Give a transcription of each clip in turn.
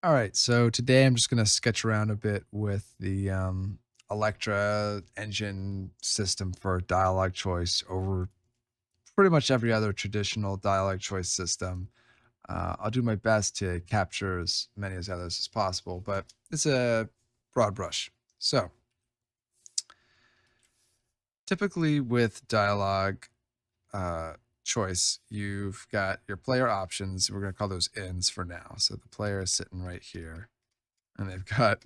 All right, so today I'm just going to sketch around a bit with the Electra engine system for dialogue choice over pretty much every other traditional dialogue choice system. I'll do my best to capture as many as others as possible, but it's a broad brush. So, typically with dialogue uh, choice, you've got your player options. We're going to call those ins for now. So, the player is sitting right here. And they've got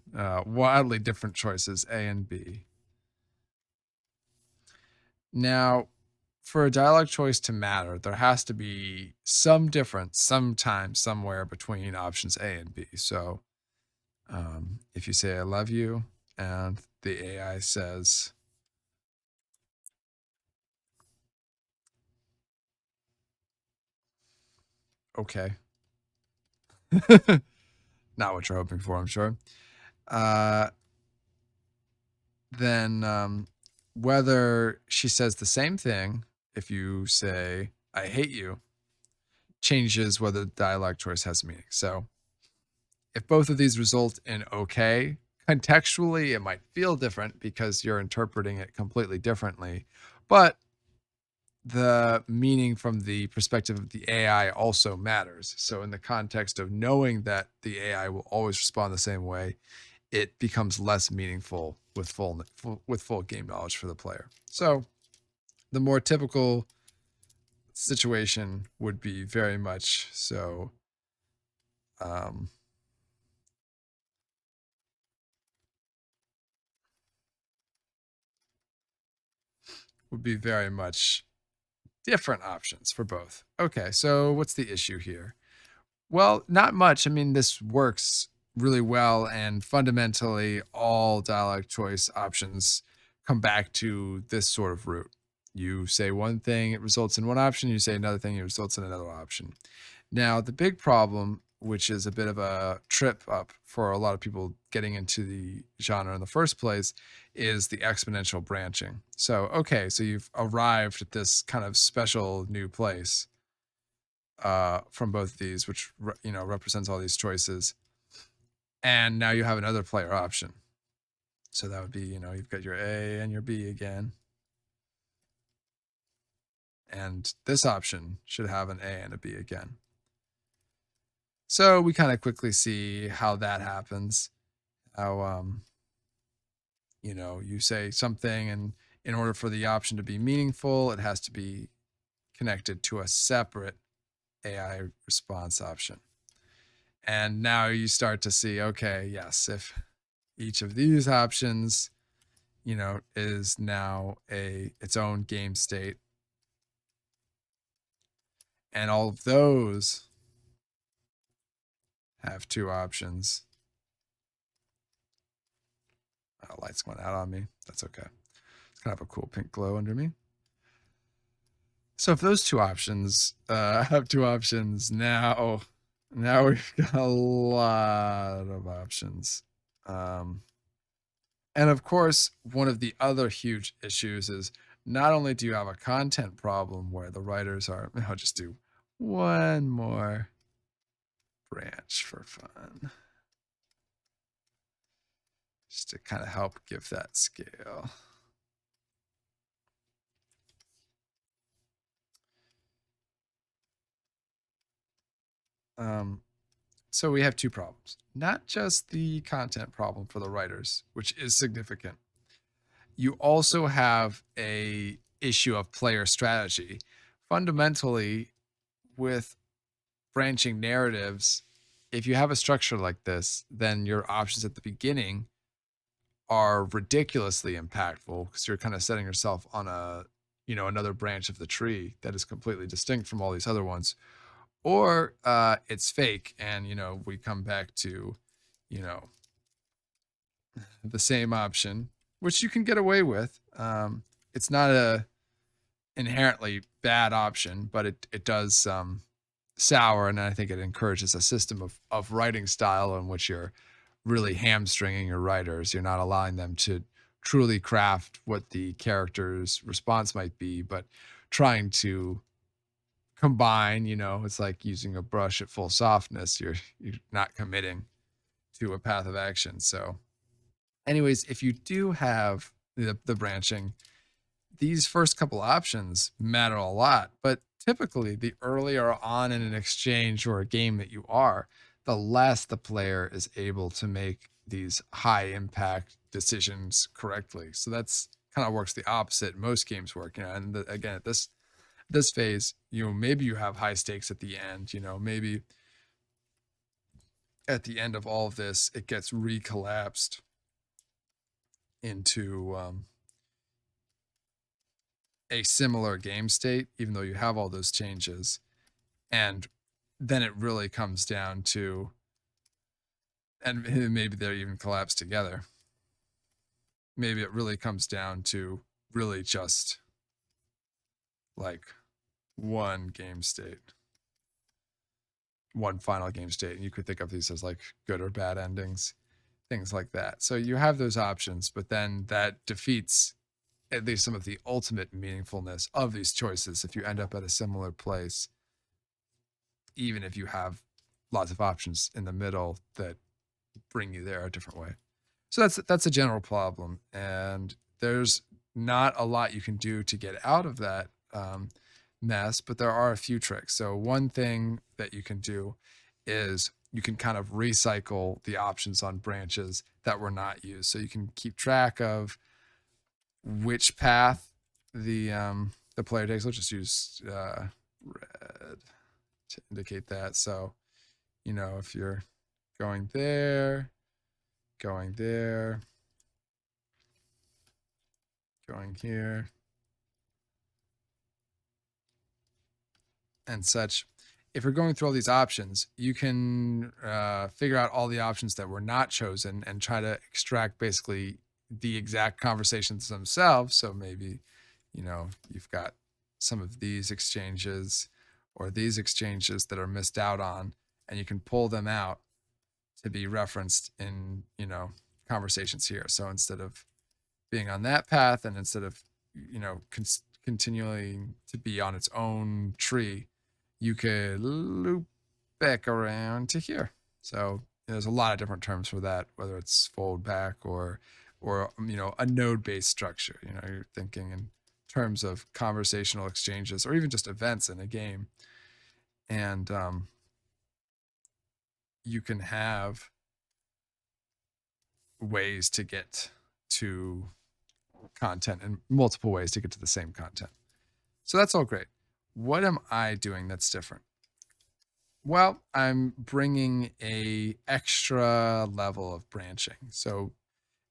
wildly different choices, A and B. Now, for a dialogue choice to matter, there has to be some difference sometime, somewhere between options A and B. So if you say, I love you, and the AI says, okay, not what you're hoping for, I'm sure. Uh, then whether she says the same thing, if you say, I hate you, changes whether the dialogue choice has meaning. So if both of these result in okay, contextually it might feel different because you're interpreting it completely differently. But the meaning from the perspective of the AI also matters. So in the context of knowing that the AI will always respond the same way, it becomes less meaningful with full game knowledge for the player. So the more typical situation would be very much so um, would be very much different options for both. Okay, so what's the issue here? Well, not much. I mean, this works really well, and fundamentally, all dialogue choice options come back to this sort of route. You say one thing, it results in one option. You say another thing, it results in another option. Now, the big problem, which is a bit of a trip up for a lot of people getting into the genre in the first place, is the exponential branching. So, okay, so you've arrived at this kind of special new place from both of these, which represents all these choices, and now you have another player option. So that would be, you've got your A and your B again, and this option should have an A and a B again. So we kind of quickly see how that happens. How you say something, and in order for the option to be meaningful, it has to be connected to a separate AI response option. And now you start to see, okay, yes, if each of these options, is now its own game state, and all of those have two options. Lights going out on me. That's okay. It's kind of a cool pink glow under me. So if those two options have two options, now we've got a lot of options. And of course, one of the other huge issues is not only do you have a content problem where the writers are, I'll just do one more branch for fun, just to kind of help give that scale. So we have two problems, not just the content problem for the writers, which is significant. You also have a issue of player strategy. Fundamentally, with branching narratives, if you have a structure like this, then your options at the beginning are ridiculously impactful because you're kind of setting yourself on another branch of the tree that is completely distinct from all these other ones. Or it's fake, and we come back to you know the same option, which you can get away with. It's not a inherently bad option, but it does sour, and I think it encourages a system of writing style in which you're really hamstringing your writers. You're not allowing them to truly craft what the character's response might be, but trying to combine. It's like using a brush at full softness. You're not committing. to a path of action. So anyways, if you do have the branching, these first couple options matter a lot, but typically the earlier on in an exchange or a game that you are, the less the player is able to make these high impact decisions correctly. So that's kind of works the opposite most games work, and again, at this phase, maybe you have high stakes at the end, maybe at the end of all of this, it gets recollapsed into a similar game state, even though you have all those changes. And then it really comes down to, and maybe they're even collapsed together. Maybe it really comes down to really just like one game state, one final game state. And you could think of these as like good or bad endings, things like that. So you have those options, but then that defeats at least some of the ultimate meaningfulness of these choices if you end up at a similar place, even if you have lots of options in the middle that bring you there a different way. So that's a general problem, and there's not a lot you can do to get out of that mess, but there are a few tricks. So one thing that you can do is you can kind of recycle the options on branches that were not used. So you can keep track of which path the player takes. Let's just use red to indicate that. So, if you're going there, going there, going here, and such, if you're going through all these options, you can figure out all the options that were not chosen and try to extract basically the exact conversations themselves. So maybe, you've got some of these exchanges or these exchanges that are missed out on, and you can pull them out to be referenced in, conversations here. So instead of being on that path and instead of, continuing to be on its own tree, you could loop back around to here. So there's a lot of different terms for that, whether it's fold back or a node-based structure. You're thinking in terms of conversational exchanges or even just events in a game. And you can have ways to get to content and multiple ways to get to the same content. So that's all great. What am I doing that's different? Well, I'm bringing a extra level of branching. So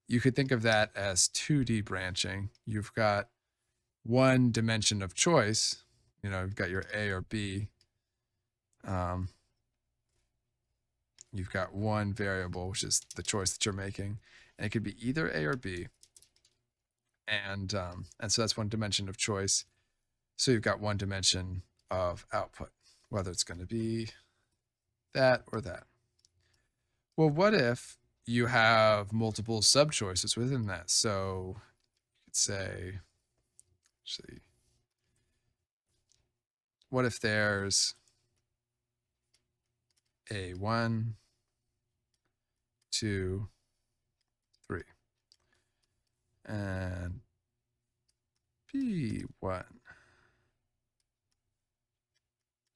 you could think of that as 2D branching. You've got one dimension of choice. You've got your A or B. You've got one variable, which is the choice that you're making, and it could be either A or B. And so that's one dimension of choice. So you've got one dimension of output, whether it's going to be that or that. Well, what if you have multiple sub choices within that? So you could say, actually, what if there's A1, 2, 3, and B1,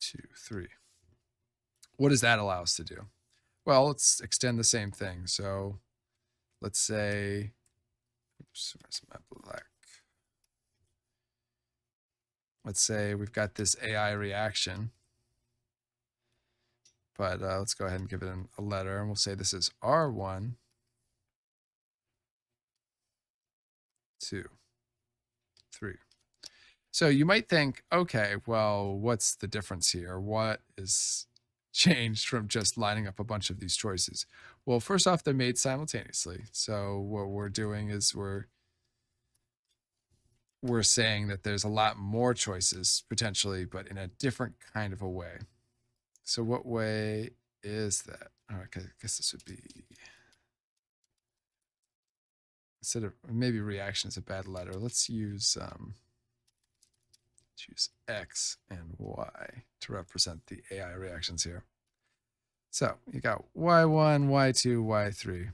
2, 3. What does that allow us to do? Well, let's extend the same thing. So let's say, oops, where's my black? Let's say we've got this AI reaction, but let's go ahead and give it a letter, and we'll say this is R1, 2, 3. So you might think, okay, well, what's the difference here? What is changed from just lining up a bunch of these choices? Well, first off, they're made simultaneously. So what we're doing is we're saying that there's a lot more choices potentially, but in a different kind of a way. So what way is that? Oh, okay, I guess this would be, instead of, maybe reaction is a bad letter. Let's use choose X and Y to represent the AI reactions here. So you got y1, y2, y3.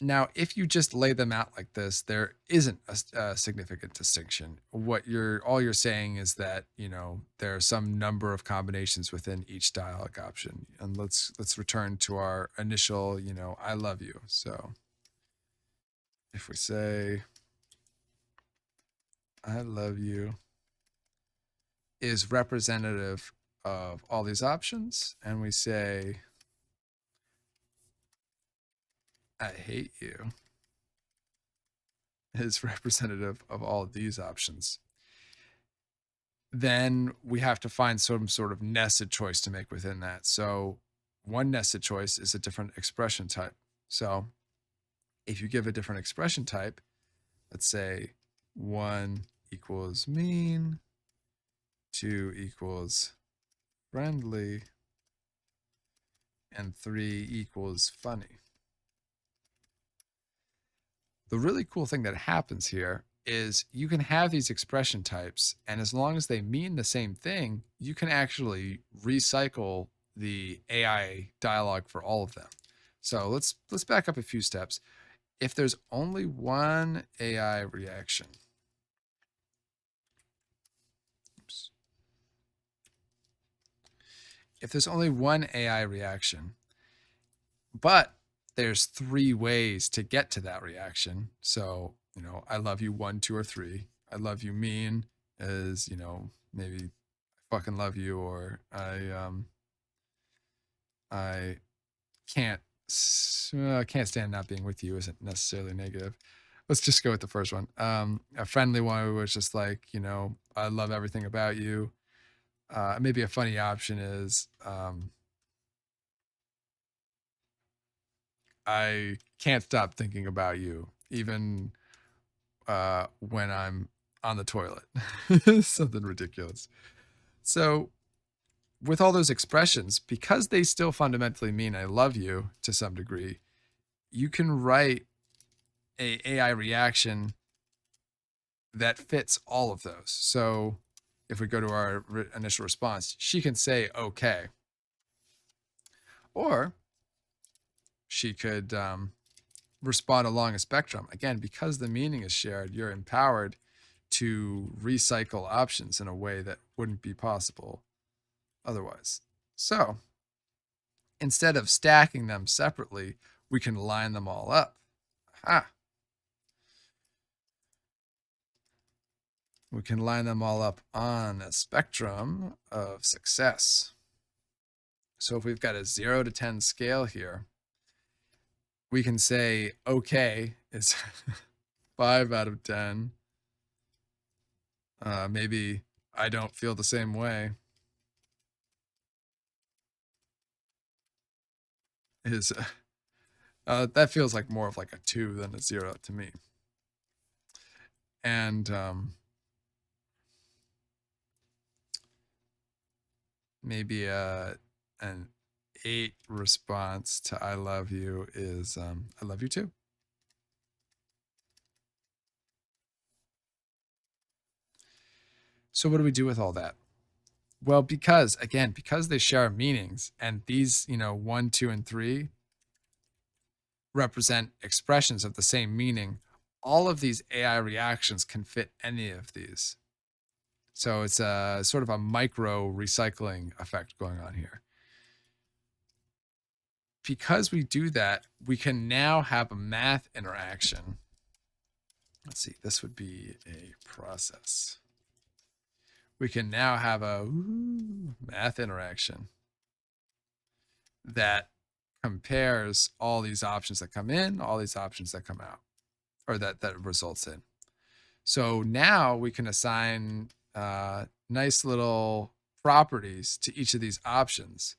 Now, if you just lay them out like this, there isn't a significant distinction. What all you're saying is that, there are some number of combinations within each dialog option. And let's return to our initial, I love you. So if we say I love you is representative of all these options, and we say I hate you is representative of all of these options, then we have to find some sort of nested choice to make within that. So one nested choice is a different expression type. So if you give a different expression type, let's say 1 equals mean, 2 equals friendly, and 3 equals funny. The really cool thing that happens here is you can have these expression types, and as long as they mean the same thing, you can actually recycle the AI dialogue for all of them. So let's back up a few steps. If there's only one AI reaction, oops. If there's only one AI reaction, but there's 3 ways to get to that reaction. So, I love you 1, 2, or 3. I love you mean is, maybe I fucking love you, or I can't can't stand not being with you isn't necessarily negative. Let's just go with the first one. A friendly one was just like, I love everything about you. Maybe a funny option is I can't stop thinking about you, even when I'm on the toilet. Something ridiculous. So, with all those expressions, because they still fundamentally mean I love you to some degree, you can write a AI reaction that fits all of those. So, if we go to our initial response, she can say okay, or she could respond along a spectrum. Again, because the meaning is shared, you're empowered to recycle options in a way that wouldn't be possible otherwise. So instead of stacking them separately, we can line them all up. Aha. We can line them all up on a spectrum of success. So if we've got a 0 to 10 scale here, we can say okay is 5 out of 10. Maybe I don't feel the same way is that feels like more of like a 2 than a 0 to me. And maybe an 8 response to I love you is I love you too. So what do we do with all that? Well, because they share meanings, and these, 1, 2, and 3 represent expressions of the same meaning, all of these AI reactions can fit any of these. So it's a sort of a micro recycling effect going on here. Because we do that, we can now have a math interaction. Let's see, this would be a process. We can now have a math interaction that compares all these options that come in, all these options that come out, or that results in. So now we can assign nice little properties to each of these options,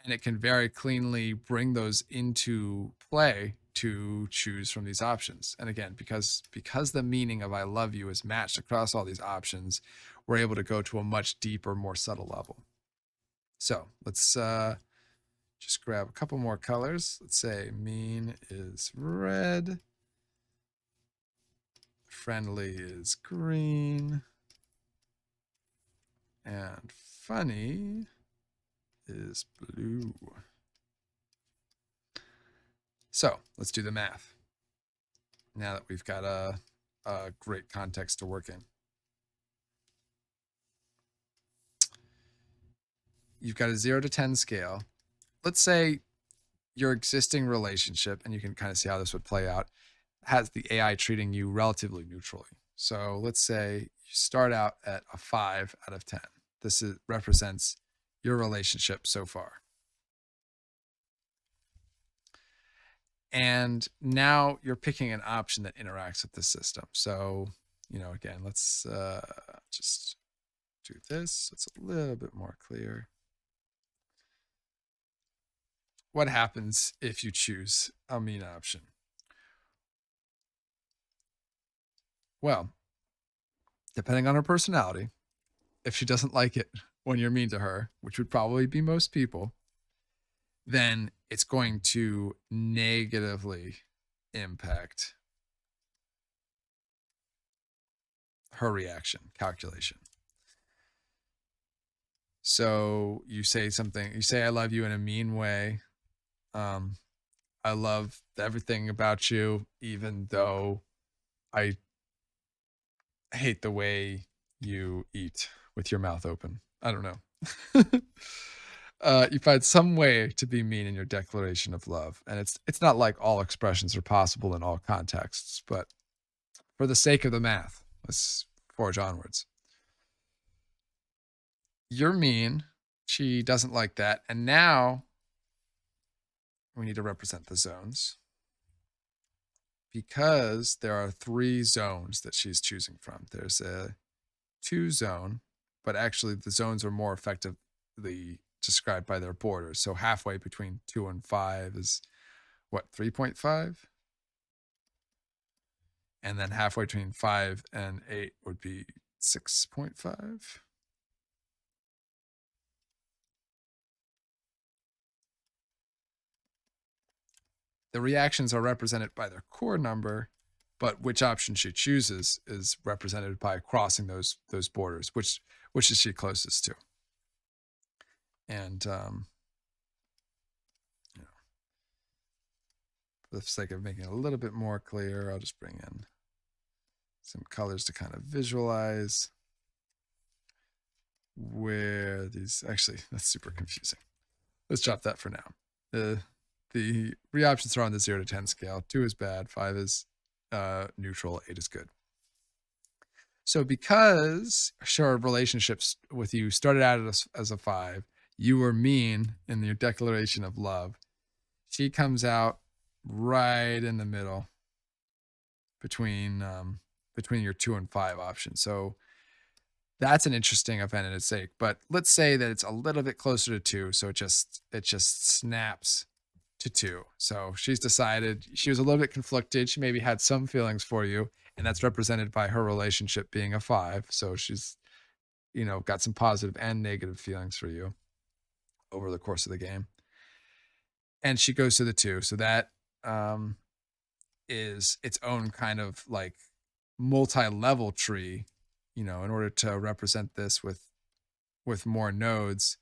and it can very cleanly bring those into play to choose from these options. And again, because the meaning of I love you is matched across all these options, we're able to go to a much deeper, more subtle level. So let's just grab a couple more colors. Let's say mean is red, friendly is green, and funny is blue. So let's do the math. Now that we've got a great context to work in. You've got a 0 to 10 scale. Let's say your existing relationship, and you can kind of see how this would play out, has the AI treating you relatively neutrally. So let's say you start out at a 5 out of 10. This represents your relationship so far. And now you're picking an option that interacts with the system. So, again, let's just do this so it's a little bit more clear. What happens if you choose a mean option? Well, depending on her personality, if she doesn't like it when you're mean to her, which would probably be most people, then it's going to negatively impact her reaction calculation. So you say something, you say, I love you in a mean way. I love everything about you, even though I hate the way you eat with your mouth open. I don't know. You find some way to be mean in your declaration of love. And it's not like all expressions are possible in all contexts, but for the sake of the math, let's forge onwards. You're mean. She doesn't like that. And now we need to represent the zones, because there are 3 zones that she's choosing from. There's a 2 zone, but actually the zones are more effectively described by their borders. So halfway between 2 and 5 is what, 3.5? And then halfway between 5 and 8 would be 6.5. The reactions are represented by their core number, but which option she chooses is represented by crossing those borders. Which is she closest to? And for the sake of making it a little bit more clear, I'll just bring in some colors to kind of visualize where these, actually, that's super confusing. Let's drop that for now. The options are on the 0 to 10 scale. 2 is bad, 5 is neutral, 8 is good. So because her relationships with you started out as a 5, you were mean in your declaration of love, she comes out right in the middle between your 2 and 5 options. So that's an interesting event in its sake. But let's say that it's a little bit closer to 2, so it just snaps to 2. So she's decided, she was a little bit conflicted. She maybe had some feelings for you, and that's represented by her relationship being a 5. So she's, got some positive and negative feelings for you over the course of the game. And she goes to the 2. So that is its own kind of like multi-level tree, in order to represent this with more nodes.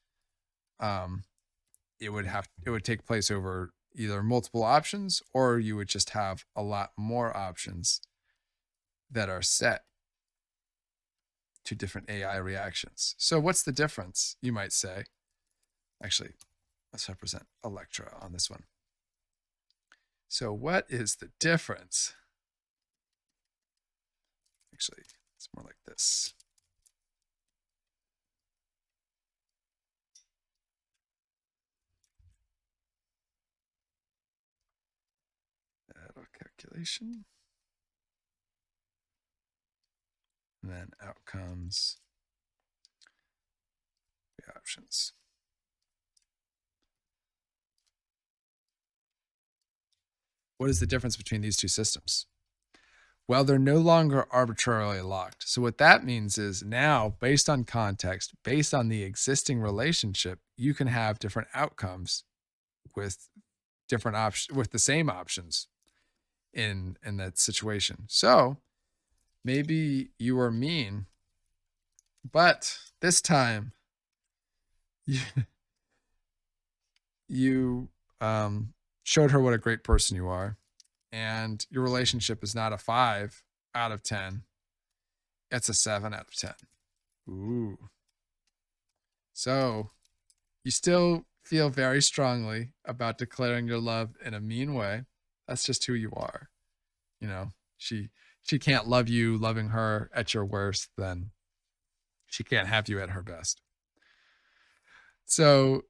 It would take place over either multiple options, or you would just have a lot more options that are set to different AI reactions. So what's the difference, you might say? Actually, let's represent Electra on this one. So what is the difference? Actually, it's more like this. Auto calculation. And then out comes the options. What is the difference between these two systems? Well, they're no longer arbitrarily locked. So what that means is now, based on context, based on the existing relationship, you can have different outcomes with different options, with the same options in that situation. So maybe you were mean, but this time you, you showed her what a great person you are, and your relationship is not a 5 out of 10. It's a 7 out of 10. Ooh. So you still feel very strongly about declaring your love in a mean way. That's just who you are. You know, she can't love you loving her at your worst, then she can't have you at her best. So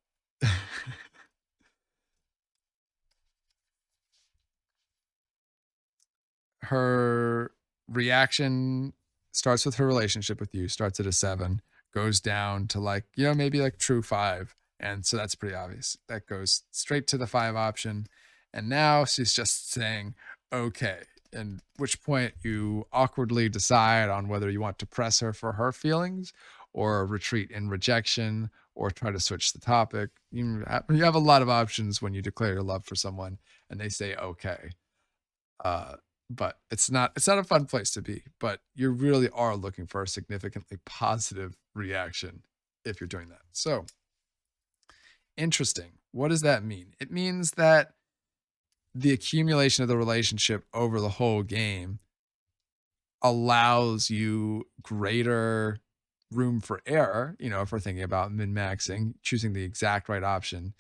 her reaction starts with her relationship with you, starts at a 7, goes down to like, maybe like true 5. And so that's pretty obvious. That goes straight to the 5 option. And now she's just saying, okay. And which point you awkwardly decide on whether you want to press her for her feelings or retreat in rejection or try to switch the topic. You have a lot of options when you declare your love for someone and they say, okay. Uh, but it's not a fun place to be, but you really are looking for a significantly positive reaction if you're doing that. So interesting. What does that mean? It means that the accumulation of the relationship over the whole game allows you greater room for error, if we're thinking about min-maxing, choosing the exact right option.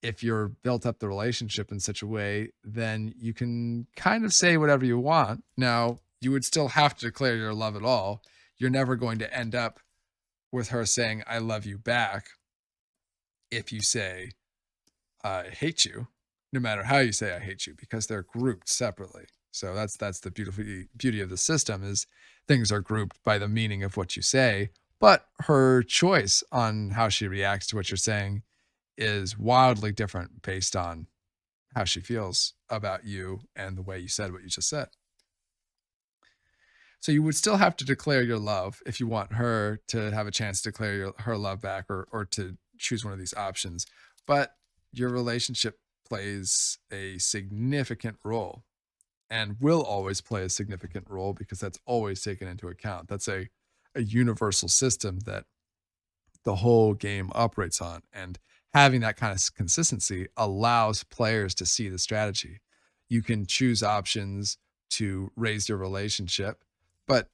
If you're built up the relationship in such a way, then you can kind of say whatever you want. Now, you would still have to declare your love at all. You're never going to end up with her saying, I love you back if you say, I hate you, no matter how you say I hate you, because they're grouped separately. So that's the beauty of the system is things are grouped by the meaning of what you say, but her choice on how she reacts to what you're saying is wildly different based on how she feels about you and the way you said what you just said. So you would still have to declare your love if you want her to have a chance to declare her love back or to choose one of these options. But your relationship plays a significant role and will always play a significant role because that's always taken into account. That's a universal system that the whole game operates on. And having that kind of consistency allows players to see the strategy. You can choose options to raise your relationship, but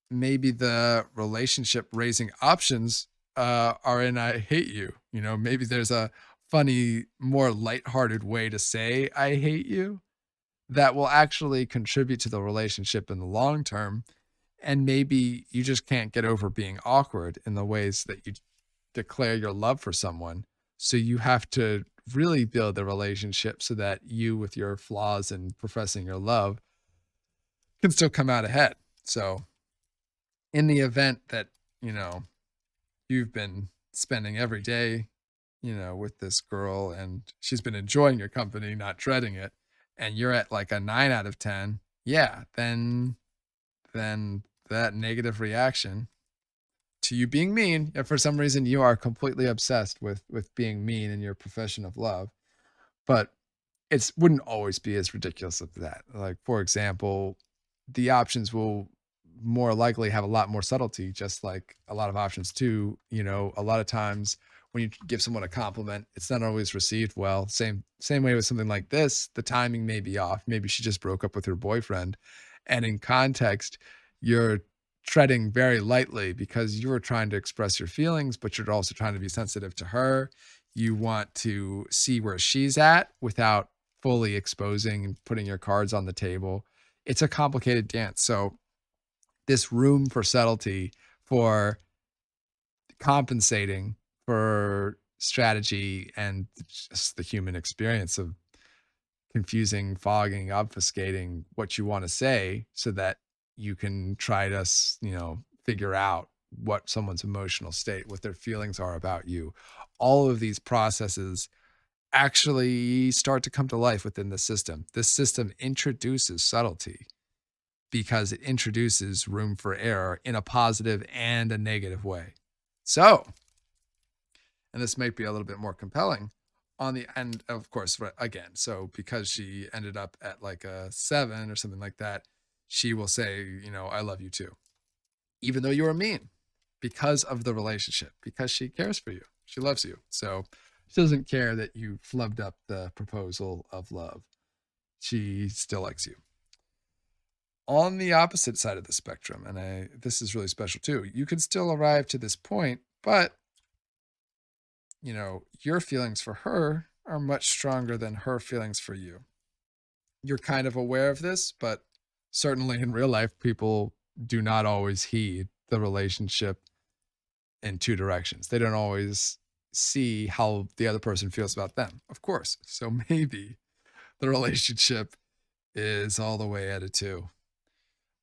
maybe the relationship raising options are in I hate you. Maybe there's a funny, more lighthearted way to say I hate you that will actually contribute to the relationship in the long term. And maybe you just can't get over being awkward in the ways that you declare your love for someone. So you have to really build the relationship so that you, with your flaws and professing your love, can still come out ahead. So, in the event that, you've been spending every day, with this girl and she's been enjoying your company, not dreading it, and you're at like a 9 out of 10, yeah, then that negative reaction to you being mean, if for some reason you are completely obsessed with being mean in your profession of love, but it wouldn't always be as ridiculous as that. Like, for example, the options will more likely have a lot more subtlety, just like a lot of options too. A lot of times when you give someone a compliment, it's not always received well. Same way with something like this, the timing may be off. Maybe she just broke up with her boyfriend. And in context, you're treading very lightly because you were trying to express your feelings, but you're also trying to be sensitive to her. You want to see where she's at without fully exposing and putting your cards on the table. It's a complicated dance. So this room for subtlety, for compensating for strategy and just the human experience of confusing, fogging, obfuscating what you want to say so that you can try to, figure out what someone's emotional state, what their feelings are about you. All of these processes actually start to come to life within the system. This system introduces subtlety because it introduces room for error in a positive and a negative way. So, and this might be a little bit more compelling on the end, of course, again, so because she ended up at like a 7 or something like that, she will say, I love you too, even though you were mean, because of the relationship, because she cares for you. She loves you. So she doesn't care that you flubbed up the proposal of love. She still likes you. On the opposite side of the spectrum, and this is really special too, you can still arrive to this point, but your feelings for her are much stronger than her feelings for you. You're kind of aware of this, but certainly in real life, people do not always heed the relationship in two directions. They don't always see how the other person feels about them, of course. So maybe the relationship is all the way at a 2.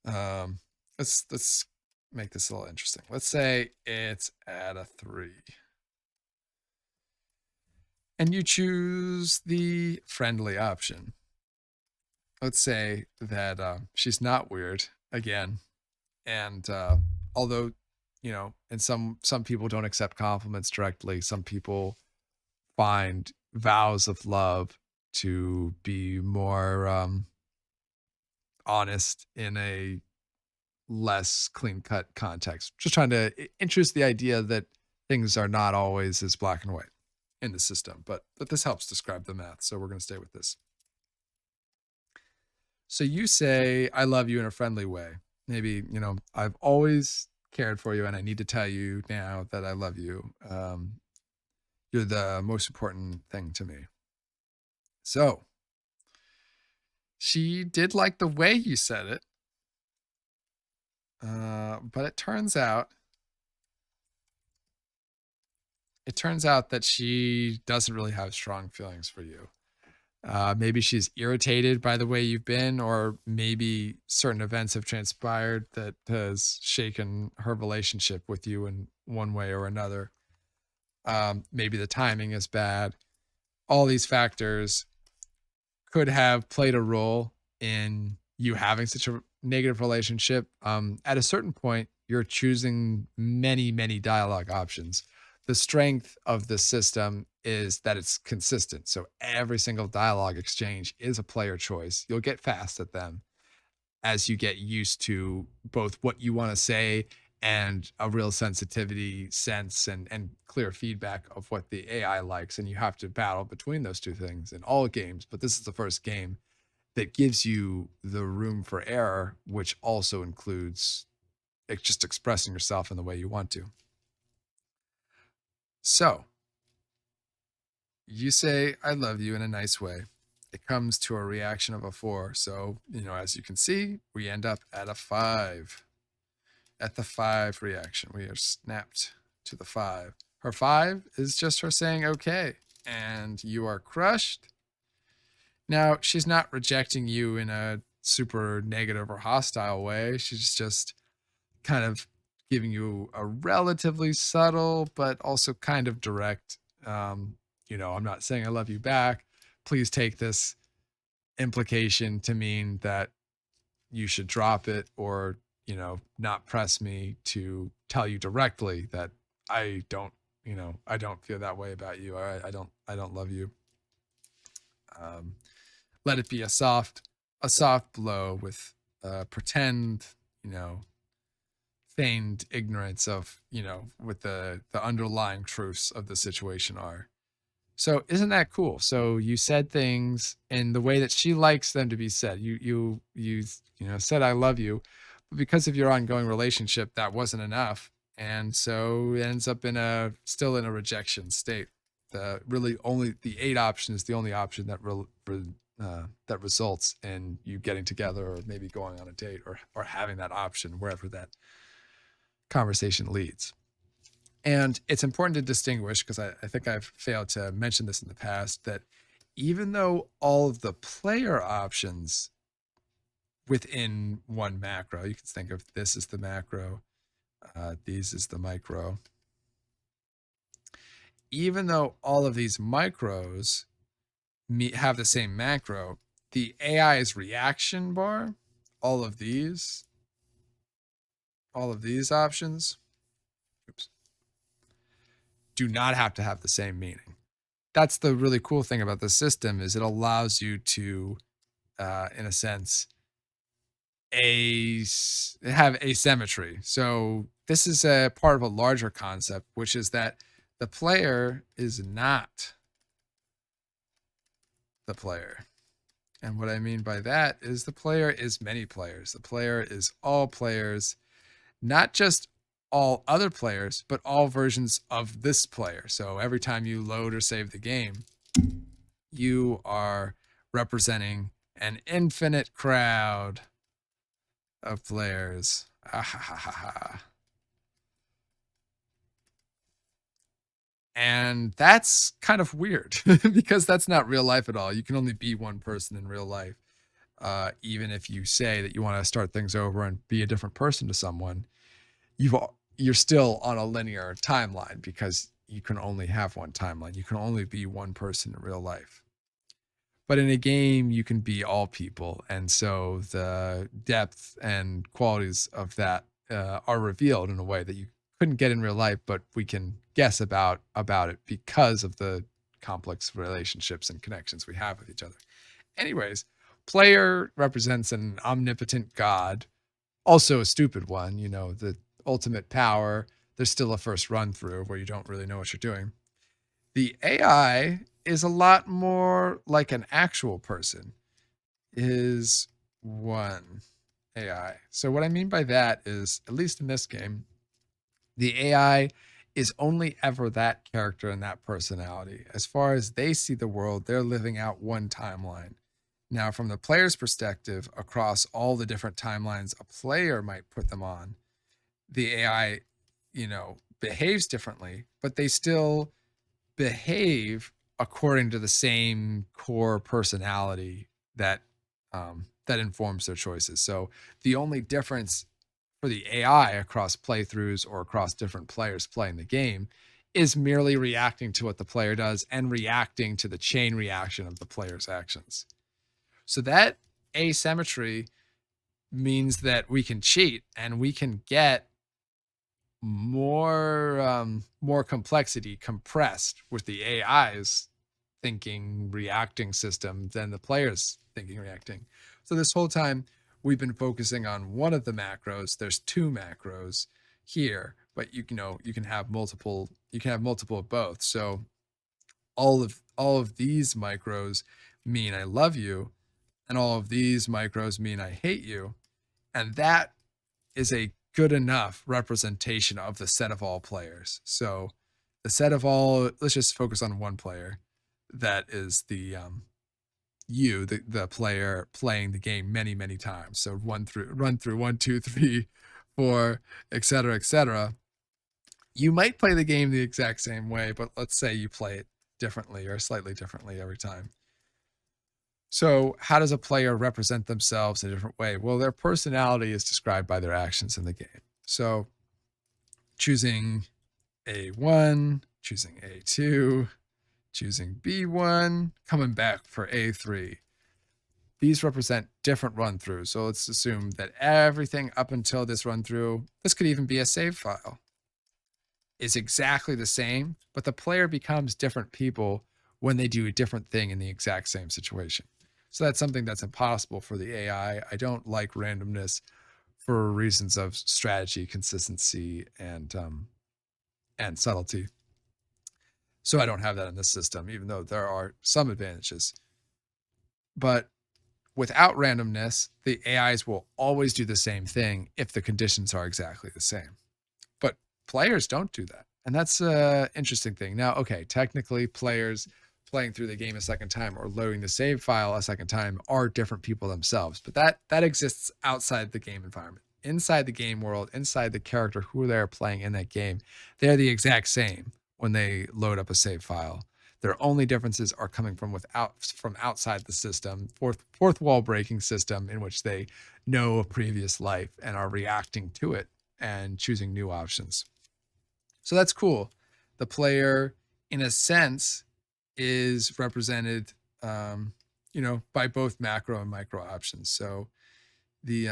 Um, let's make this a little interesting. Let's say it's at a 3. And you choose the friendly option. Let's say that she's not weird again, and although and some people don't accept compliments directly, some people find vows of love to be more honest in a less clean cut context. Just trying to introduce the idea that things are not always as black and white in the system, but this helps describe the math. So we're going to stay with this. So you say, I love you in a friendly way. Maybe, I've always cared for you and I need to tell you now that I love you. You're the most important thing to me. So she did like the way you said it. But it turns out that she doesn't really have strong feelings for you. Maybe she's irritated by the way you've been, or maybe certain events have transpired that has shaken her relationship with you in one way or another. Maybe the timing is bad. All these factors could have played a role in you having such a negative relationship. At a certain point, you're choosing many, many dialogue options. The strength of the system is that it's consistent. So every single dialogue exchange is a player choice. You'll get fast at them as you get used to both what you want to say and a real sensitivity sense and clear feedback of what the AI likes. And you have to battle between those two things in all games. But this is the first game that gives you the room for error, which also includes just expressing yourself in the way you want to. So you say, I love you in a nice way. It comes to a reaction of a 4. So, as you can see, we end up at a 5. At the 5 reaction, we are snapped to the 5. Her 5 is just her saying, okay, and you are crushed. Now, she's not rejecting you in a super negative or hostile way. She's just kind of giving you a relatively subtle, but also kind of direct, I'm not saying I love you back. Please take this implication to mean that you should drop it or, not press me to tell you directly that I don't feel that way about you. Or I don't love you. Let it be a soft blow with pretend, feigned ignorance of, what the underlying truths of the situation are. So isn't that cool? So you said things in the way that she likes them to be said. You said I love you, but because of your ongoing relationship, that wasn't enough, and so it ends up still in a rejection state. Really only the 8 option is the only option that that results in you getting together or maybe going on a date or having that option wherever that conversation leads. And it's important to distinguish, because I think I've failed to mention this in the past, that even though all of the player options within one macro, you can think of this as the macro, these as the micro. Even though all of these micros have the same macro, the AI's reaction bar, all of these options, do not have to have the same meaning. That's the really cool thing about the system, is it allows you to, in a sense, have asymmetry. So this is a part of a larger concept, which is that The player is not the player. And what I mean by that is the player is many players. The player is all players, not just all other players, but all versions of this player. So every time you load or save the game, you are representing an infinite crowd of players. Ah, ha, ha, ha, ha. And that's kind of weird because that's not real life at all. You can only be one person in real life. Even if you say that you want to start things over and be a different person to someone, you're still on a linear timeline because you can only have one timeline. You can only be one person in real life. But in a game, you can be all people. And so the depth and qualities of that are revealed in a way that you couldn't get in real life, but we can guess about it because of the complex relationships and connections we have with each other. Anyways, player represents an omnipotent god, also a stupid one, the ultimate power. There's still a first run through where you don't really know what you're doing. The AI is a lot more like an actual person, is one AI. So what I mean by that is, at least in this game, the AI is only ever that character and that personality. As far as they see the world, they're living out one timeline. Now, from the player's perspective, across all the different timelines a player might put them on, the AI, behaves differently, but they still behave according to the same core personality that informs their choices. So the only difference for the AI across playthroughs or across different players playing the game is merely reacting to what the player does and reacting to the chain reaction of the player's actions. So that asymmetry means that we can cheat and we can get more complexity compressed with the AI's thinking reacting system than the player's thinking reacting. So this whole time we've been focusing on one of the macros. There's two macros here, but you can have multiple of both. So all of these micros mean I love you, and all of these micros mean I hate you. And that is a good enough representation of the set of all players. So the set of all, let's just focus on one player. That is the the player playing the game many, many times. So run through 1, 2, 3, 4, etc., etc. You might play the game the exact same way, but let's say you play it differently or slightly differently every time. So, how does a player represent themselves in a different way? Well, their personality is described by their actions in the game. So, choosing A1, choosing A2, choosing B1, coming back for A3. These represent different run throughs. So, let's assume that everything up until this run through, this could even be a save file, is exactly the same, but the player becomes different people when they do a different thing in the exact same situation. So that's something that's impossible for the AI. I don't like randomness for reasons of strategy, consistency, and subtlety. So I don't have that in this system, even though there are some advantages. But without randomness, the AIs will always do the same thing if the conditions are exactly the same. But players don't do that. And that's an interesting thing. Now, okay, technically players playing through the game a second time or loading the save file a second time are different people themselves, but that exists outside the game environment. Inside the game world, inside the character who they're playing in that game, they're the exact same when they load up a save file. Their only differences are coming from outside the system, fourth wall breaking system in which they know a previous life and are reacting to it and choosing new options. So that's cool. The player, in a sense, is represented, by both macro and micro options. So the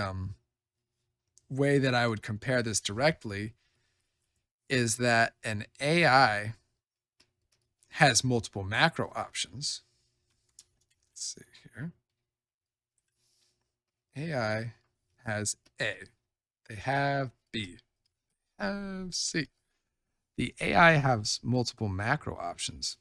way that I would compare this directly is that an AI has multiple macro options. Let's see here. AI has A. They have B. Have C. The AI has multiple macro options,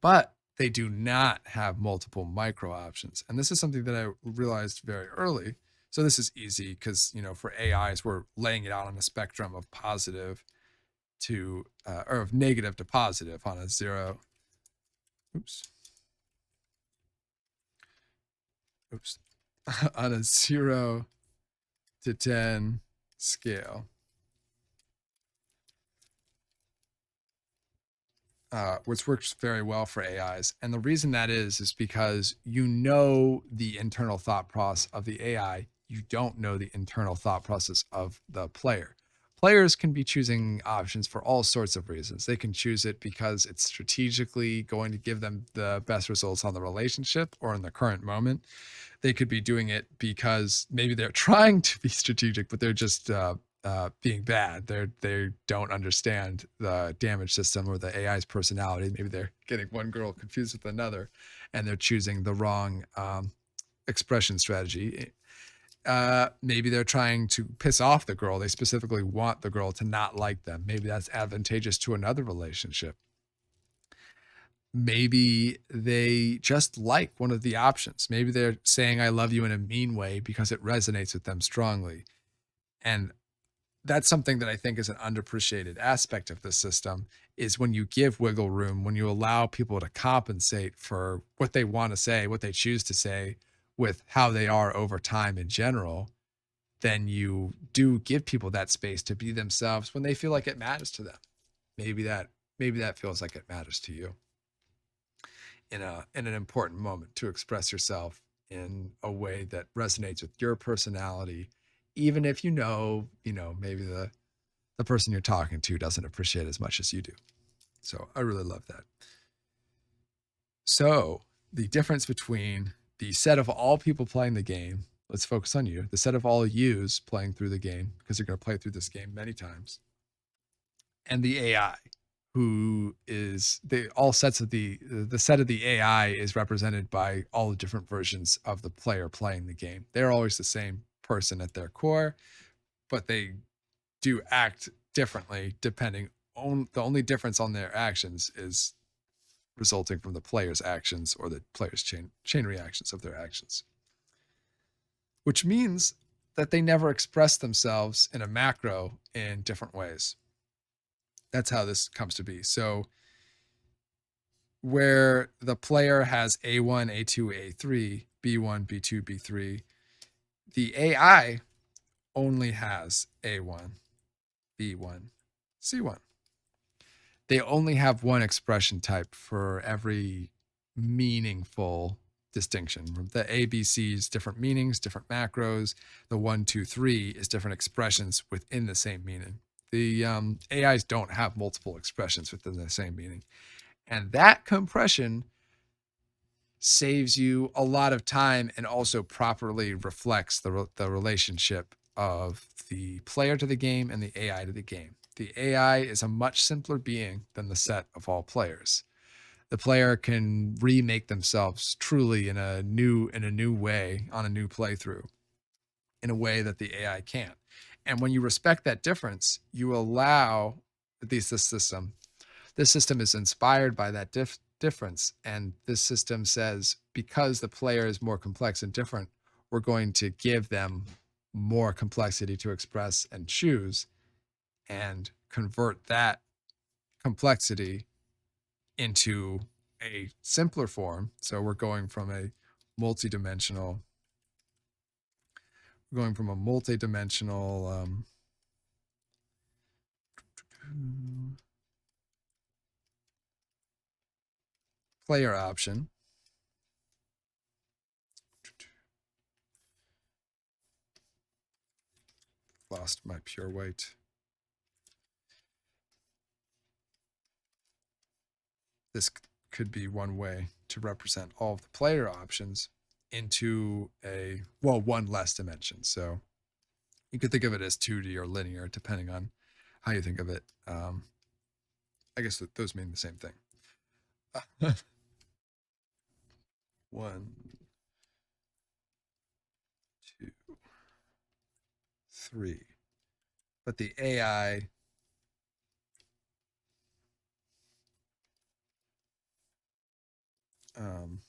but they do not have multiple micro options. And this is something that I realized very early. So this is easy because, for AIs, we're laying it out on a spectrum of positive to, or of negative to positive on a zero. Oops. On a 0 to 10 scale. Which works very well for AIs. And the reason that is because the internal thought process of the AI. You don't know the internal thought process of the player. Players can be choosing options for all sorts of reasons. They can choose it because it's strategically going to give them the best results on the relationship or in the current moment. They could be doing it because maybe they're trying to be strategic, but they're just being bad. They don't understand the damage system or the AI's personality. Maybe they're getting one girl confused with another, and they're choosing the wrong expression strategy. Maybe they're trying to piss off the girl. They specifically want the girl to not like them. Maybe that's advantageous to another relationship. Maybe they just like one of the options. Maybe they're saying I love you in a mean way because it resonates with them strongly. And that's something that I think is an underappreciated aspect of the system is when you give wiggle room, when you allow people to compensate for what they want to say, what they choose to say with how they are over time in general, then you do give people that space to be themselves when they feel like it matters to them. Maybe that feels like it matters to you in an important moment to express yourself in a way that resonates with your personality, even if maybe the person you're talking to doesn't appreciate as much as you do. So I really love that. So the difference between the set of all people playing the game, let's focus on you, the set of all yous playing through the game, because you're going to play through this game many times, and the AI, who is all sets of the set of the AI is represented by all the different versions of the player playing the game. They're always the same person at their core, but they do act differently depending on the only difference on their actions is resulting from the player's actions or the player's chain reactions of their actions, which means that they never express themselves in a macro in different ways. That's how this comes to be. So where the player has A1, A2, A3, B1, B2, B3, the AI only has A1, B1, C1. They only have one expression type for every meaningful distinction. The ABC is different meanings, different macros. The 1, 2, 3 is different expressions within the same meaning. The AIs don't have multiple expressions within the same meaning. And that compression saves you a lot of time and also properly reflects the relationship of the player to the game and the AI to the game. The AI is a much simpler being than the set of all players. The player can remake themselves truly in a new way on a new playthrough in a way that the AI can't. And when you respect that difference, you allow at least this system is inspired by that difference. And this system says, because the player is more complex and different, we're going to give them more complexity to express and choose and convert that complexity into a simpler form. So we're going from a multi-dimensional player option. Lost my pure white. This could be one way to represent all of the player options into one less dimension. So you could think of it as 2D or linear, depending on how you think of it. I guess those mean the same thing. 1, 2, 3. But the AI um,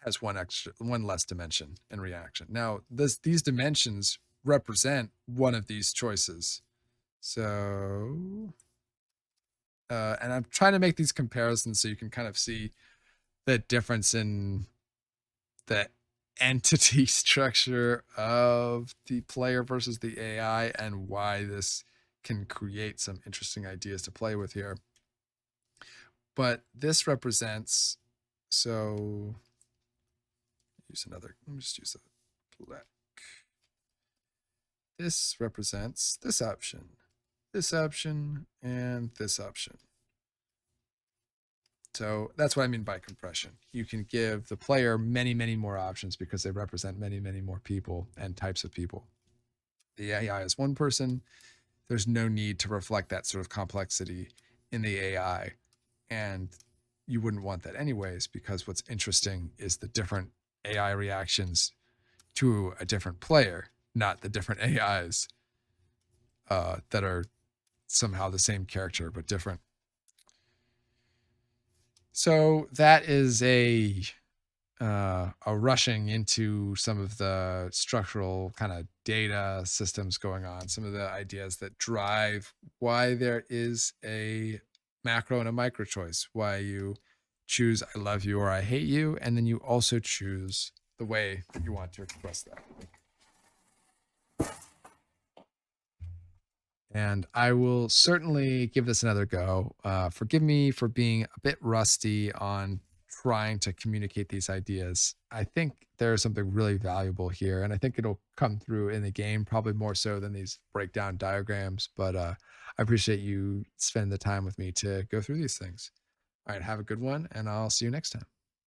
has one less dimension in reaction. Now, these dimensions represent one of these choices. So, and I'm trying to make these comparisons so you can kind of see the difference in the entity structure of the player versus the AI and why this can create some interesting ideas to play with here. But this represents, so use another, let me just use a black. This represents this option, and this option. So that's what I mean by compression. You can give the player many, many more options because they represent many, many more people and types of people. The AI is one person. There's no need to reflect that sort of complexity in the AI. And you wouldn't want that anyways, because what's interesting is the different AI reactions to a different player, not the different AIs that are somehow the same character but different. So that is a rushing into some of the structural kind of data systems going on, some of the ideas that drive why there is a macro and a micro choice, why you choose I love you or I hate you, and then you also choose the way that you want to express that. And I will certainly give this another go. Forgive me for being a bit rusty on trying to communicate these ideas. I think there's something really valuable here, and I think it'll come through in the game probably more so than these breakdown diagrams. But I appreciate you spending the time with me to go through these things. All right, have a good one, and I'll see you next time.